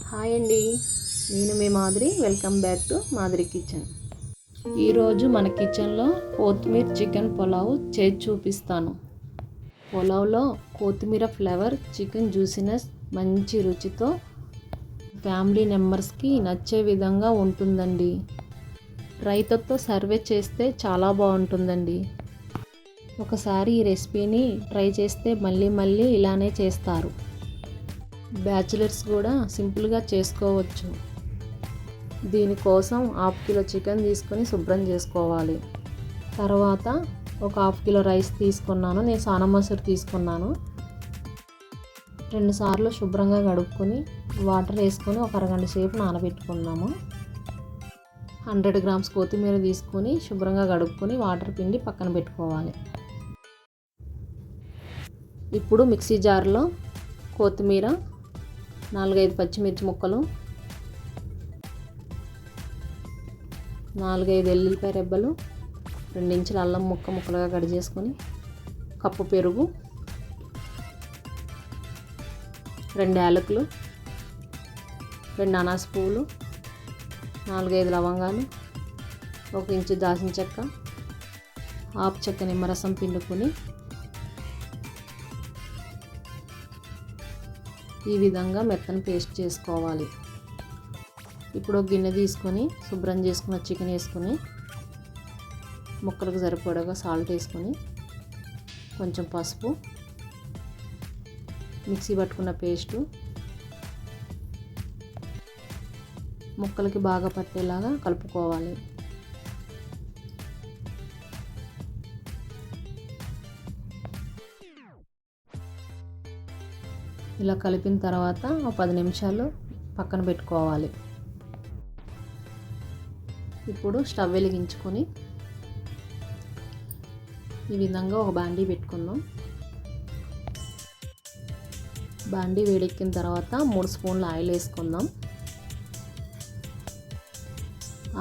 Hi అండి, నేను మీ మాదిరి. వెల్కమ్ బ్యాక్ టు మాదిరి కిచెన్. ఈరోజు మన కిచెన్లో కొత్తిమీర చికెన్ పులావ్ చేసి చూపిస్తాను. పులావ్లో కొత్తిమీర ఫ్లేవర్, చికెన్ జ్యూసీనెస్ మంచి రుచితో ఫ్యామిలీ మెంబర్స్కి నచ్చే విధంగా ఉంటుందండి. రైతాతో సర్వ్ చేస్తే చాలా బాగుంటుందండి. ఒకసారి ఈ రెసిపీని ట్రై చేస్తే మళ్ళీ మళ్ళీ ఇలానే చేస్తారు. బ్యాచిలర్స్ కూడా సింపుల్గా చేసుకోవచ్చు. దీనికోసం 1/2 కిలో చికెన్ తీసుకొని శుభ్రం చేసుకోవాలి. తర్వాత ఒక 1/2 కిలో రైస్ తీసుకున్నాను. నేను సానా మసూరి తీసుకున్నాను. 2 సార్లు శుభ్రంగా కడుక్కొని వాటర్ వేసుకొని ఒక అరగంట సేపు నానబెట్టుకున్నాము. 100 గ్రామ్స్ కొత్తిమీర తీసుకొని శుభ్రంగా కడుక్కొని వాటర్ పిండి పక్కన పెట్టుకోవాలి. ఇప్పుడు మిక్సీ జార్లో కొత్తిమీర, 4-5 పచ్చిమిర్చి ముక్కలు, 4-5 ఎల్లుల్లిపాయ రెబ్బలు, 2 ఇంచుల అల్లం ముక్కలుగా కట్ చేసుకొని, కప్పు పెరుగు, 2 యాలకులు, 2 అనాస పువ్వులు, 4-5 లవంగాలు, 1 ఇంచు దాల్చిన చెక్క, 1/2 చెక్క నిమ్మరసం పిండుకొని ఈ విధంగా మెత్తని పేస్ట్ చేసుకోవాలి. ఇప్పుడు ఒక గిన్నె తీసుకొని శుభ్రం చేసుకున్న చికెన్ వేసుకొని ముక్కలకు సరిపడగా సాల్ట్ వేసుకొని కొంచెం పసుపు, మిక్సీ పట్టుకున్న పేస్టు ముక్కలకి బాగా పట్టేలాగా కలుపుకోవాలి. ఇలా కలిపిన తర్వాత ఒక 10 నిమిషాలు పక్కన పెట్టుకోవాలి. ఇప్పుడు స్టవ్ వెలిగించుకొని ఈ విధంగా ఒక బాండీ పెట్టుకుందాం. బాండీ వేడెక్కిన తర్వాత 3 స్పూన్ల ఆయిల్ వేసుకుందాం.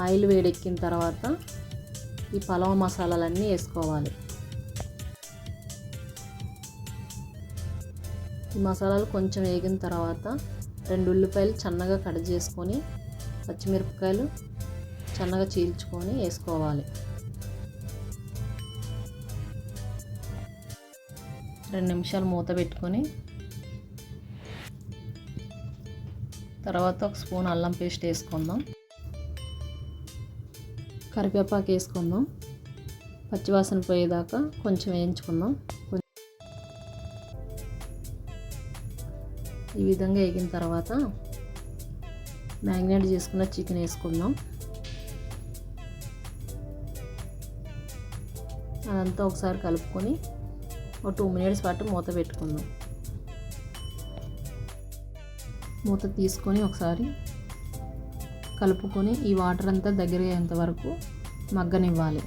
ఆయిల్ వేడెక్కిన తర్వాత ఈ పలావ్ మసాలాలన్నీ వేసుకోవాలి. ఈ మసాలాలు కొంచెం వేగిన తర్వాత 2 ఉల్లిపాయలు సన్నగా కట్ చేసుకొని, పచ్చిమిరపకాయలు సన్నగా చీల్చుకొని వేసుకోవాలి. 2 నిమిషాలు మూత పెట్టుకొని తర్వాత 1 స్పూన్ అల్లం పేస్ట్ వేసుకుందాం. కరివేపాకు వేసుకుందాం. పచ్చివాసన పోయేదాకా కొంచెం వేయించుకుందాం. ఈ విధంగా వేగిన తర్వాత మ్యారినేట్ చేసుకున్న చికెన్ వేసుకుందాం. అదంతా ఒకసారి కలుపుకొని ఒక 2 మినిట్స్ పాటు మూత పెట్టుకుందాం. మూత తీసుకొని ఒకసారి కలుపుకొని ఈ వాటర్ అంతా దగ్గర అయ్యేంత వరకు మగ్గనివ్వాలి.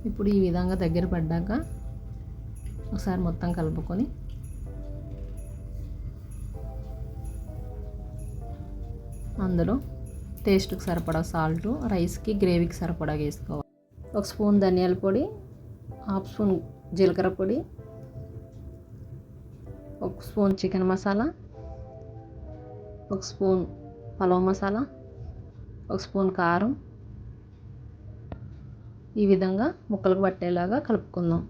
ఇప్పుడు ఈ విధంగా దగ్గర పడ్డాక ఒకసారి మొత్తం కలుపుకొని అందులో టేస్ట్కి సరిపడా సాల్ట్, రైస్కి గ్రేవీకి సరిపడా వేసుకోవాలి. 1 స్పూన్ ధనియాల పొడి, 1/2 స్పూన్ జీలకర్ర పొడి, 1 spoon chicken masala, 1 spoon pulao masala, 1 spoon కారం ఈ విధంగా ముక్కలకు పట్టేలాగా కలుపుకుందాం.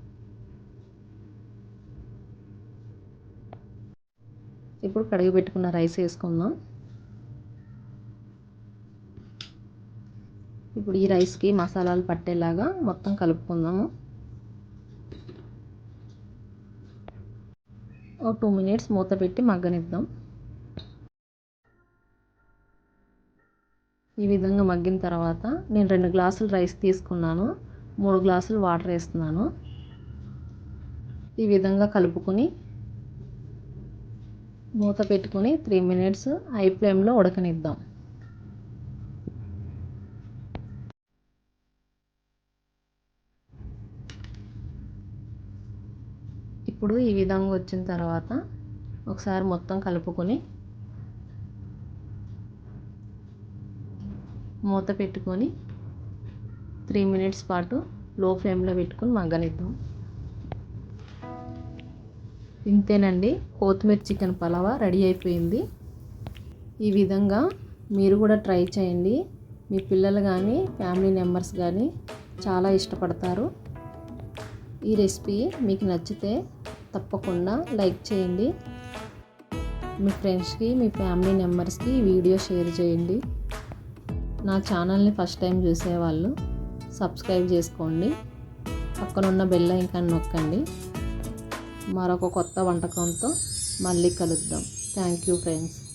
ఇప్పుడు కడిగి పెట్టుకున్న రైస్ వేసుకుందాం. ఇప్పుడు ఈ రైస్కి మసాలాలు పట్టేలాగా మొత్తం కలుపుకుందాము. ఒక 2 మినిట్స్ మూత పెట్టి మగ్గనిద్దాం. ఈ విధంగా మగ్గిన తర్వాత నేను 2 గ్లాసులు రైస్ తీసుకున్నాను. 3 గ్లాసులు వాటర్ వేస్తున్నాను. ఈ విధంగా కలుపుకొని మూత పెట్టుకొని 3 మినిట్స్ హై ఫ్లేమ్లో ఉడకనిద్దాం. ఇప్పుడు ఈ విధంగా వచ్చిన తర్వాత ఒకసారి మొత్తం కలుపుకొని మూత పెట్టుకొని 3 మినిట్స్ పాటు లో ఫ్లేమ్లో పెట్టుకుని మగ్గనిద్దాం. ఇంతేనండి, కొత్తిమీర చికెన్ పలావ్ రెడీ అయిపోయింది. ఈ విధంగా మీరు కూడా ట్రై చేయండి. మీ పిల్లలు కానీ ఫ్యామిలీ మెంబర్స్ కానీ చాలా ఇష్టపడతారు. ఈ రెసిపీ మీకు నచ్చితే తప్పకుండా లైక్ చేయండి. మీ ఫ్రెండ్స్కి, మీ ఫ్యామిలీ మెంబర్స్కి ఈ వీడియో షేర్ చేయండి. నా ఛానల్ని ఫస్ట్ టైం చూసేవాళ్ళు సబ్స్క్రైబ్ చేసుకోండి. పక్కనున్న బెల్ ఐకాన్ నొక్కండి. మరొక కొత్త వంటకంతో మళ్ళీ కలుద్దాం. Thank you friends.